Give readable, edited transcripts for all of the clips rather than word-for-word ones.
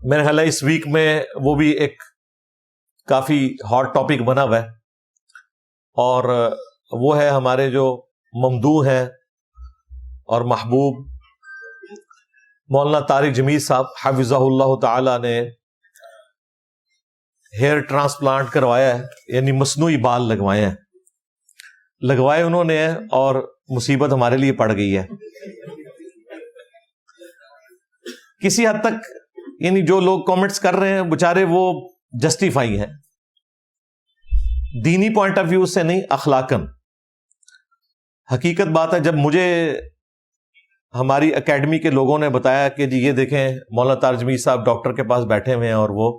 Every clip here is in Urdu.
میرے خیال ہے اس ویک میں وہ بھی ایک کافی ہاٹ ٹاپک بنا ہوا ہے، اور وہ ہے ہمارے جو ممدوح ہیں اور محبوب مولانا طارق جمیل صاحب حفظہ اللہ تعالی نے ہیئر ٹرانسپلانٹ کروایا ہے، یعنی مصنوعی بال لگوائے ہیں، لگوائے انہوں نے ہیں، اور مصیبت ہمارے لیے پڑ گئی ہے کسی حد تک۔ یعنی جو لوگ کامنٹس کر رہے ہیں بےچارے وہ جسٹیفائی ہیں، دینی پوائنٹ آف ویو سے نہیں، اخلاقاً۔ حقیقت بات ہے، جب مجھے ہماری اکیڈمی کے لوگوں نے بتایا کہ جی یہ دیکھیں مولانا طارق جمیل صاحب ڈاکٹر کے پاس بیٹھے ہوئے ہیں اور وہ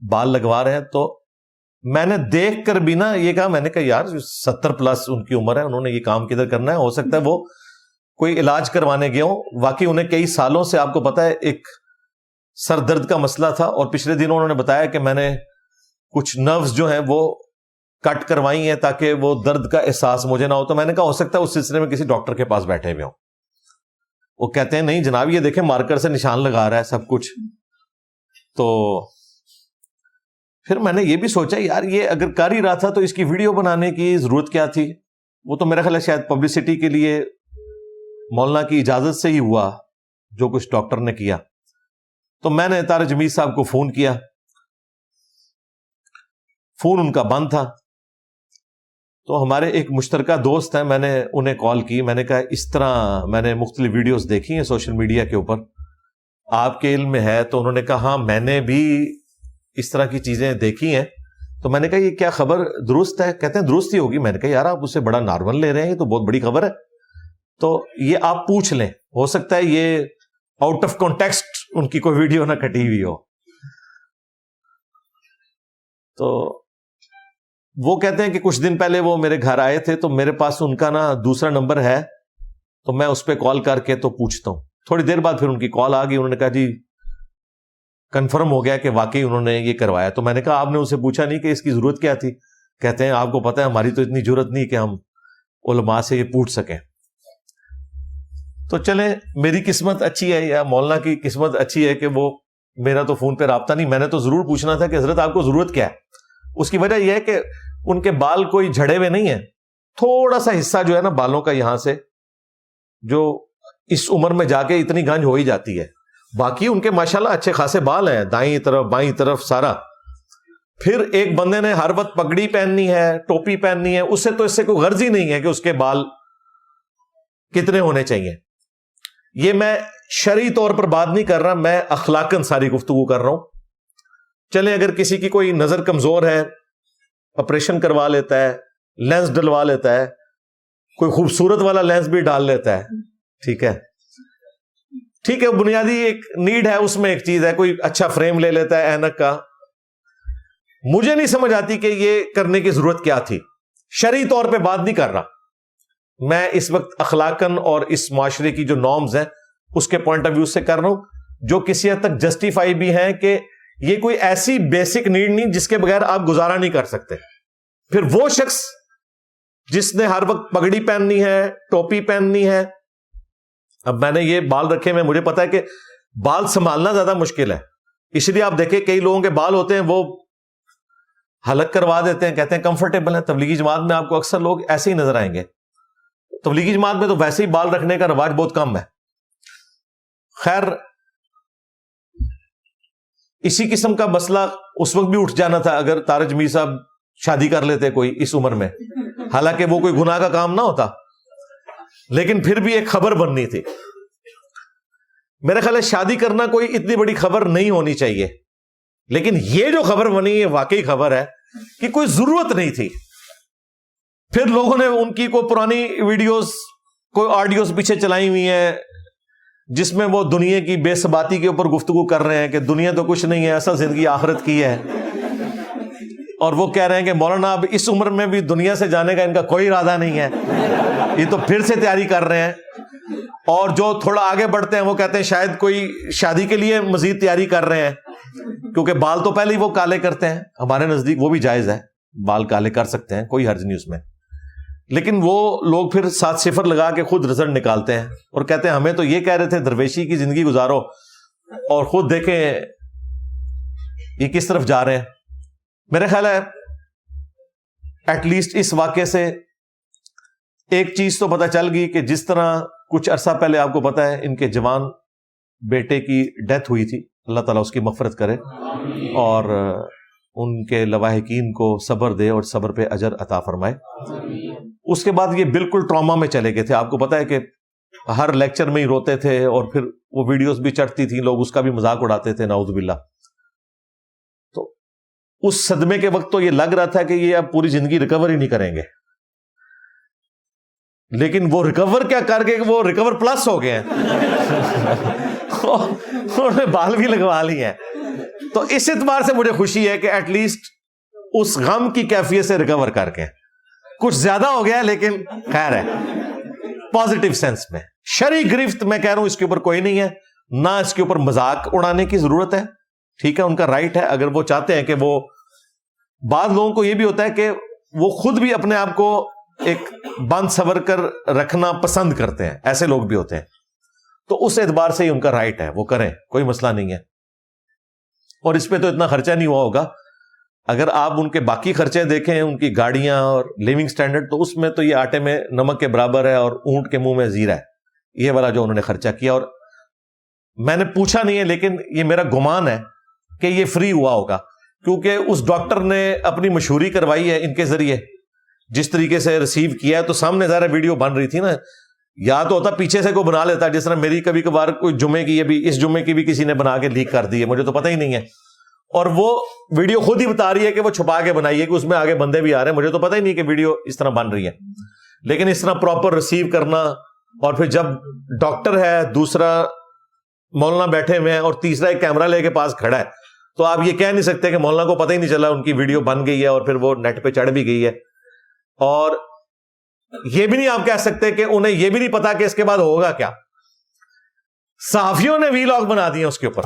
بال لگوا رہے ہیں، تو میں نے دیکھ کر بھی نا یہ کہا، میں نے کہا یار 70+ ان کی عمر ہے، انہوں نے یہ کام کدھر کرنا ہے؟ ہو سکتا ہے وہ کوئی علاج کروانے گئے ہوں، واقعی انہیں کئی سالوں سے، آپ کو پتا ہے، ایک سر درد کا مسئلہ تھا، اور پچھلے دنوں انہوں نے بتایا کہ میں نے کچھ نروز جو ہیں وہ کٹ کروائی ہیں تاکہ وہ درد کا احساس مجھے نہ ہو۔ تو میں نے کہا ہو سکتا ہے اس سلسلے میں کسی ڈاکٹر کے پاس بیٹھے ہوئے ہوں۔ وہ کہتے ہیں نہیں جناب یہ دیکھیں مارکر سے نشان لگا رہا ہے سب کچھ۔ تو پھر میں نے یہ بھی سوچا یار یہ اگر کر ہی رہا تھا تو اس کی ویڈیو بنانے کی ضرورت کیا تھی؟ وہ تو میرا خیال ہے شاید پبلسٹی کے لیے مولانا کی اجازت سے ہی ہوا جو کچھ ڈاکٹر نے کیا۔ تو میں نے طارق جمیل صاحب کو فون کیا، فون ان کا بند تھا، تو ہمارے ایک مشترکہ دوست ہیں، میں نے انہیں کال کی، میں نے کہا اس طرح میں نے مختلف ویڈیوز دیکھی ہیں سوشل میڈیا کے اوپر، آپ کے علم میں ہے؟ تو انہوں نے کہا ہاں میں نے بھی اس طرح کی چیزیں دیکھی ہیں۔ تو میں نے کہا یہ کیا خبر درست ہے؟ کہتے ہیں درست ہی ہوگی۔ میں نے کہا یار آپ اسے بڑا نارمل لے رہے ہیں، یہ تو بہت بڑی خبر ہے، تو یہ آپ پوچھ لیں، ہو سکتا ہے یہ آؤٹ آف کانٹیکسٹ ان کی کوئی ویڈیو نہ کٹی ہوئی ہو۔ تو وہ کہتے ہیں کہ کچھ دن پہلے وہ میرے گھر آئے تھے، تو میرے پاس ان کا نا دوسرا نمبر ہے، تو میں اس پہ کال کر کے تو پوچھتا ہوں۔ تھوڑی دیر بعد پھر ان کی کال آ گئی، انہوں نے کہا جی کنفرم ہو گیا کہ واقعی انہوں نے یہ کروایا۔ تو میں نے کہا آپ نے ان سے پوچھا نہیں کہ اس کی ضرورت کیا تھی؟ کہتے ہیں آپ کو پتہ ہے ہماری تو اتنی ضرورت نہیں کہ ہم علماء سے یہ پوچھ سکیں۔ تو چلیں میری قسمت اچھی ہے یا مولانا کی قسمت اچھی ہے کہ وہ میرا تو فون پہ رابطہ نہیں، میں نے تو ضرور پوچھنا تھا کہ حضرت آپ کو ضرورت کیا ہے؟ اس کی وجہ یہ ہے کہ ان کے بال کوئی جھڑے ہوئے نہیں ہیں، تھوڑا سا حصہ جو ہے نا بالوں کا یہاں سے، جو اس عمر میں جا کے اتنی گنج ہو ہی جاتی ہے، باقی ان کے ماشاءاللہ اچھے خاصے بال ہیں، دائیں طرف بائیں طرف سارا۔ پھر ایک بندے نے ہر وقت پگڑی پہننی ہے، ٹوپی پہننی ہے، اس سے تو اس سے کوئی غرض ہی نہیں ہے کہ اس کے بال کتنے ہونے چاہیے۔ یہ میں شرعی طور پر بات نہیں کر رہا، میں اخلاقاً ساری گفتگو کر رہا ہوں۔ چلیں اگر کسی کی کوئی نظر کمزور ہے، آپریشن کروا لیتا ہے، لینس ڈلوا لیتا ہے، کوئی خوبصورت والا لینس بھی ڈال لیتا ہے، ٹھیک ہے بنیادی ایک نیڈ ہے، اس میں ایک چیز ہے، کوئی اچھا فریم لے لیتا ہے اینک کا۔ مجھے نہیں سمجھ آتی کہ یہ کرنے کی ضرورت کیا تھی، شرعی طور پہ بات نہیں کر رہا میں اس وقت، اخلاقاً اور اس معاشرے کی جو نارمز ہیں اس کے پوائنٹ آف ویو سے کر رہا ہوں، جو کسی حد تک جسٹیفائی بھی ہیں کہ یہ کوئی ایسی بیسک نیڈ نہیں جس کے بغیر آپ گزارا نہیں کر سکتے۔ پھر وہ شخص جس نے ہر وقت پگڑی پہننی ہے، ٹوپی پہننی ہے، اب میں نے یہ بال رکھے میں، مجھے پتا ہے کہ بال سنبھالنا زیادہ مشکل ہے، اس لیے آپ دیکھیں کئی لوگوں کے بال ہوتے ہیں وہ حلق کروا دیتے ہیں، کہتے ہیں کمفرٹیبل ہے۔ تبلیغی جماعت میں آپ کو اکثر لوگ ایسے ہی نظر آئیں گے، تبلیغی جماعت میں تو ویسے ہی بال رکھنے کا رواج بہت کم ہے۔ خیر اسی قسم کا مسئلہ اس وقت بھی اٹھ جانا تھا اگر طارق جمیل صاحب شادی کر لیتے کوئی اس عمر میں، حالانکہ وہ کوئی گناہ کا کام نہ ہوتا، لیکن پھر بھی ایک خبر بننی تھی۔ میرا خیال ہے شادی کرنا کوئی اتنی بڑی خبر نہیں ہونی چاہیے، لیکن یہ جو خبر بنی یہ واقعی خبر ہے کہ کوئی ضرورت نہیں تھی۔ پھر لوگوں نے ان کی کوئی پرانی ویڈیوز، کوئی آڈیوز پیچھے چلائی ہوئی ہیں جس میں وہ دنیا کی بے ثباتی کے اوپر گفتگو کر رہے ہیں کہ دنیا تو کچھ نہیں ہے، اصل زندگی آخرت کی ہے، اور وہ کہہ رہے ہیں کہ مولانا اب اس عمر میں بھی دنیا سے جانے کا ان کا کوئی ارادہ نہیں ہے، یہ تو پھر سے تیاری کر رہے ہیں۔ اور جو تھوڑا آگے بڑھتے ہیں وہ کہتے ہیں شاید کوئی شادی کے لیے مزید تیاری کر رہے ہیں، کیونکہ بال تو پہلے ہی وہ کالے کرتے ہیں، ہمارے نزدیک وہ بھی جائز ہے، بال کالے کر سکتے ہیں، کوئی حرج نہیں اس میں، لیکن وہ لوگ پھر 7 صفر لگا کے خود رزلٹ نکالتے ہیں اور کہتے ہیں ہمیں تو یہ کہہ رہے تھے درویشی کی زندگی گزارو، اور خود دیکھیں یہ کس طرف جا رہے ہیں. میرا خیال ہے ایٹ لیسٹ اس واقعے سے ایک چیز تو پتہ چل گئی کہ جس طرح کچھ عرصہ پہلے آپ کو پتا ہے ان کے جوان بیٹے کی ڈیتھ ہوئی تھی, اللہ تعالیٰ اس کی مغفرت کرے اور ان کے لواحقین کو صبر دے اور صبر پہ اجر عطا فرمائے. اس کے بعد یہ بالکل ٹراما میں چلے گئے تھے. آپ کو پتا ہے کہ ہر لیکچر میں ہی روتے تھے اور پھر وہ ویڈیوز بھی چڑھتی تھیں, لوگ اس کا بھی مذاق اڑاتے تھے, نعوذ باللہ. تو اس صدمے کے وقت تو یہ لگ رہا تھا کہ یہ اب پوری زندگی ریکور ہی نہیں کریں گے, لیکن وہ ریکور کیا کر کے وہ ریکور پلس ہو گئے ہیں. انہوں نے بال بھی لگوا لی ہیں. تو اس اعتبار سے مجھے خوشی ہے کہ ایٹ لیسٹ اس غم کی کیفیت سے ریکور کر کے, کچھ زیادہ ہو گیا لیکن خیر ہے پازیٹیو سینس میں. شرعی گرفت میں کہہ رہا ہوں اس کے اوپر کوئی نہیں ہے, نہ اس کے اوپر مذاق اڑانے کی ضرورت ہے. ٹھیک ہے, ان کا رائٹ ہے اگر وہ چاہتے ہیں کہ وہ, بعض لوگوں کو یہ بھی ہوتا ہے کہ وہ خود بھی اپنے آپ کو ایک بند سور کر رکھنا پسند کرتے ہیں, ایسے لوگ بھی ہوتے ہیں. تو اس اعتبار سے ہی ان کا رائٹ ہے, وہ کریں, کوئی مسئلہ نہیں ہے. اور اس پہ تو اتنا خرچہ نہیں ہوا ہوگا. اگر آپ ان کے باقی خرچے دیکھیں, ان کی گاڑیاں اور لیونگ سٹینڈرڈ, تو اس میں تو یہ آٹے میں نمک کے برابر ہے اور اونٹ کے منہ میں زیرہ ہے, یہ والا جو انہوں نے خرچہ کیا. اور میں نے پوچھا نہیں ہے لیکن یہ میرا گمان ہے کہ یہ فری ہوا ہوگا, کیونکہ اس ڈاکٹر نے اپنی مشہوری کروائی ہے ان کے ذریعے, جس طریقے سے ریسیو کیا ہے. تو سامنے ظاہر ویڈیو بن رہی تھی نا, یا تو ہوتا پیچھے سے کوئی بنا لیتا, جس طرح میری کبھی کبھار کوئی جمعے کی, یہ بھی اس جمعے کی بھی کسی نے بنا کے لیک کر دی ہے, مجھے تو پتہ ہی نہیں ہے. اور وہ ویڈیو خود ہی بتا رہی ہے کہ وہ چھپا کے بنائی ہے, کہ اس میں آگے بندے بھی آ رہے ہیں, مجھے تو پتہ ہی نہیں کہ ویڈیو اس طرح بن رہی ہے. لیکن اس طرح پراپر ریسیو کرنا, اور پھر جب ڈاکٹر ہے, دوسرا مولانا بیٹھے ہوئے ہیں اور تیسرا ایک کیمرہ لے کے پاس کھڑا ہے, تو آپ یہ کہہ نہیں سکتے کہ مولانا کو پتہ ہی نہیں چلا ان کی ویڈیو بن گئی ہے اور پھر وہ نیٹ پہ چڑھ بھی گئی ہے. اور یہ بھی نہیں آپ کہہ سکتے کہ انہیں یہ بھی نہیں پتا کہ اس کے بعد ہوگا کیا. صحافیوں نے وی لاگ بنا دیے اس کے اوپر.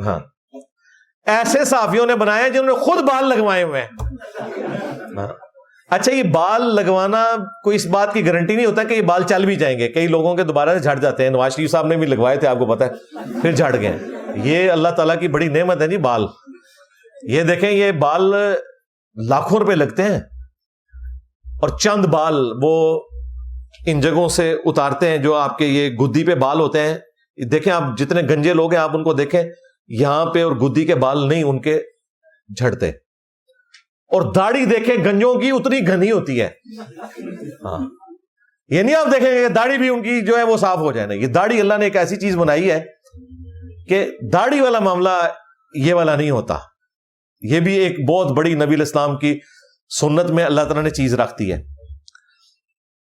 ہاں, ایسے صحافیوں نے بنائے جنہوں نے خود بال لگوائے ہوئے ہیں. اچھا, یہ بال لگوانا کوئی اس بات کی گارنٹی نہیں ہوتا کہ یہ بال چل بھی جائیں گے. کئی لوگوں کے دوبارہ سے جھڑ جاتے ہیں. نواز شریف صاحب نے بھی لگوائے تھے, آپ کو پتا ہے, پھر جھڑ گئے. یہ اللہ تعالیٰ کی بڑی نعمت ہے جی بال. یہ دیکھیں, یہ بال لاکھوں روپے لگتے ہیں, اور چند بال وہ ان جگہوں سے اتارتے ہیں جو آپ کے یہ گدی پہ بال ہوتے ہیں. دیکھیں آپ جتنے گنجے لوگ ہیں, آپ ان کو دیکھیں, یہاں پہ اور گدی کے بال نہیں ان کے جھڑتے. اور داڑھی دیکھیں گنجوں کی اتنی گھنی ہوتی ہے. ہاں, یہ نہیں آپ دیکھیں کہ داڑھی بھی ان کی جو ہے وہ صاف ہو جائے نا. یہ داڑھی اللہ نے ایک ایسی چیز بنائی ہے کہ داڑھی والا معاملہ یہ والا نہیں ہوتا. یہ بھی ایک بہت بڑی نبی الاسلام کی سنت میں اللہ تعالیٰ نے چیز رکھتی ہے.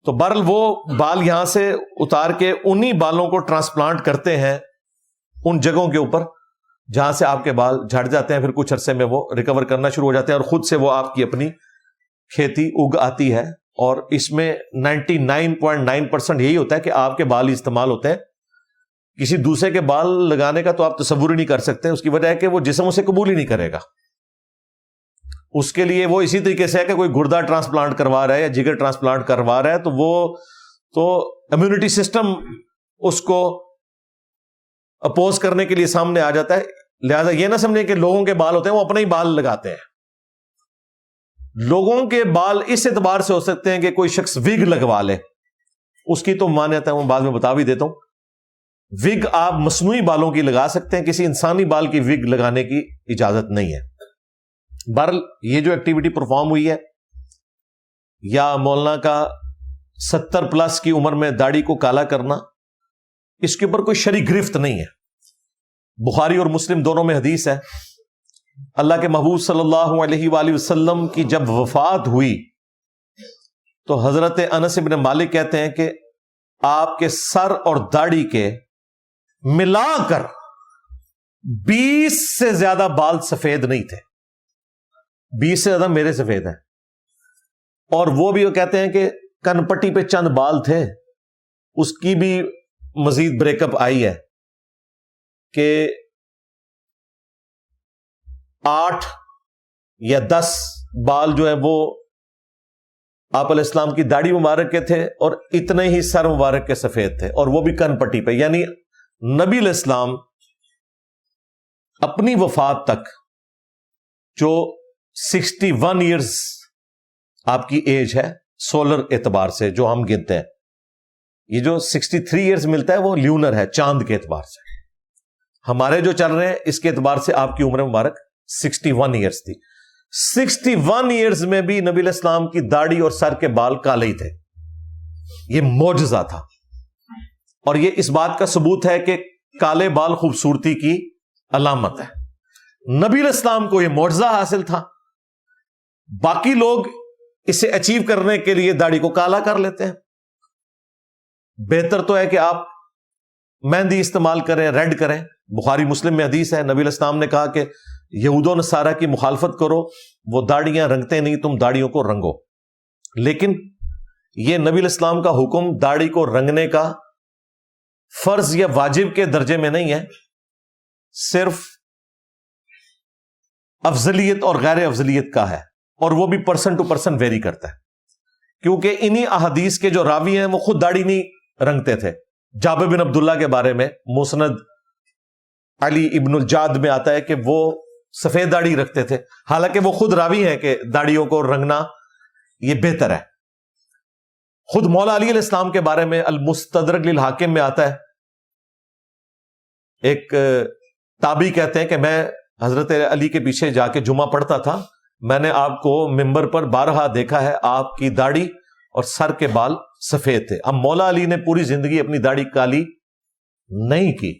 تو بہرحال وہ بال یہاں سے اتار کے انہی بالوں کو ٹرانسپلانٹ کرتے ہیں ان جگہوں کے اوپر جہاں سے آپ کے بال جھڑ جاتے ہیں. پھر کچھ عرصے میں وہ ریکور کرنا شروع ہو جاتے ہیں, اور خود سے وہ آپ کی اپنی کھیتی اگ آتی ہے. اور اس میں 99.9% یہی ہوتا ہے کہ آپ کے بال ہی استعمال ہوتے ہیں. کسی دوسرے کے بال لگانے کا تو آپ تصور ہی نہیں کر سکتے. اس کی وجہ ہے کہ وہ جسم اسے قبول ہی نہیں کرے گا. اس کے لیے وہ اسی طریقے سے ہے کہ کوئی گردہ ٹرانسپلانٹ کروا رہا ہے یا جگر ٹرانسپلانٹ کروا رہا ہے, تو وہ تو امیونٹی سسٹم اس کو اپوز کرنے کے لیے سامنے آ جاتا ہے. لہذا یہ نہ سمجھیں کہ لوگوں کے بال ہوتے ہیں وہ اپنے ہی بال لگاتے ہیں. لوگوں کے بال اس اعتبار سے ہو سکتے ہیں کہ کوئی شخص وگ لگوا لے, اس کی تو مانیت ہے, وہ بعد میں بتا بھی دیتا ہوں. وگ آپ مصنوعی بالوں کی لگا سکتے ہیں, کسی انسانی بال کی وگ لگانے کی اجازت نہیں ہے. بہرحال یہ جو ایکٹیویٹی پرفارم ہوئی ہے, یا مولانا کا 70+ کی عمر میں داڑھی کو کالا کرنا, اس کے اوپر کوئی شرعی گرفت نہیں ہے. بخاری اور مسلم دونوں میں حدیث ہے, اللہ کے محبوب صلی اللہ علیہ وآلہ وسلم کی جب وفات ہوئی تو حضرت انس بن مالک کہتے ہیں کہ آپ کے سر اور داڑھی کے ملا کر 20 سے زیادہ بال سفید نہیں تھے. 20 سے زیادہ میرے سفید ہیں. اور وہ بھی وہ کہتے ہیں کہ کن پٹی پہ چند بال تھے, اس کی بھی مزید بریک اپ آئی ہے کہ 8 یا 10 بال جو ہیں وہ آپ علیہ السلام کی داڑھی مبارک کے تھے, اور اتنے ہی سر مبارک کے سفید تھے, اور وہ بھی کن پٹی پہ. یعنی نبی علیہ السلام اپنی وفات تک جو 61 ایئرز آپ کی ایج ہے سولر اعتبار سے جو ہم گنتے ہیں، یہ جو 63 ایئرز ملتا ہے وہ لیونر ہے، چاند کے اعتبار سے. ہمارے جو چل رہے ہیں اس کے اعتبار سے آپ کی عمر مبارک 61 ایئرز تھی. 61 ایئرز میں بھی نبی علیہ السلام کی داڑھی اور سر کے بال کالے ہی تھے. یہ معجزہ تھا، اور یہ اس بات کا ثبوت ہے کہ کالے بال خوبصورتی کی علامت ہے. نبی علیہ السلام کو یہ معجزہ حاصل تھا. باقی لوگ اسے اچیو کرنے کے لیے داڑھی کو کالا کر لیتے ہیں. بہتر تو ہے کہ آپ مہندی استعمال کریں، ریڈ کریں. بخاری مسلم میں حدیث ہے، نبی علیہ السلام نے کہا کہ یہود و نصارہ کی مخالفت کرو، وہ داڑیاں رنگتے نہیں، تم داڑیوں کو رنگو. لیکن یہ نبی علیہ السلام کا حکم داڑھی کو رنگنے کا فرض یا واجب کے درجے میں نہیں ہے، صرف افضلیت اور غیر افضلیت کا ہے، اور وہ بھی پرسن ٹو پرسن ویری کرتا ہے. کیونکہ انہی احادیث کے جو راوی ہیں وہ خود داڑھی نہیں رنگتے تھے. جابر بن عبداللہ کے بارے میں مسند علی ابن الجاد میں آتا ہے کہ وہ سفید داڑھی رکھتے تھے، حالانکہ وہ خود راوی ہیں کہ داڑھیوں کو رنگنا یہ بہتر ہے. خود مولا علی علیہ السلام کے بارے میں المستدرک للحاکم میں آتا ہے، ایک تابعی کہتے ہیں کہ میں حضرت علی کے پیچھے جا کے جمعہ پڑھتا تھا، میں نے آپ کو ممبر پر بارہا دیکھا ہے، آپ کی داڑھی اور سر کے بال سفید تھے. اب مولا علی نے پوری زندگی اپنی داڑھی کالی نہیں کی،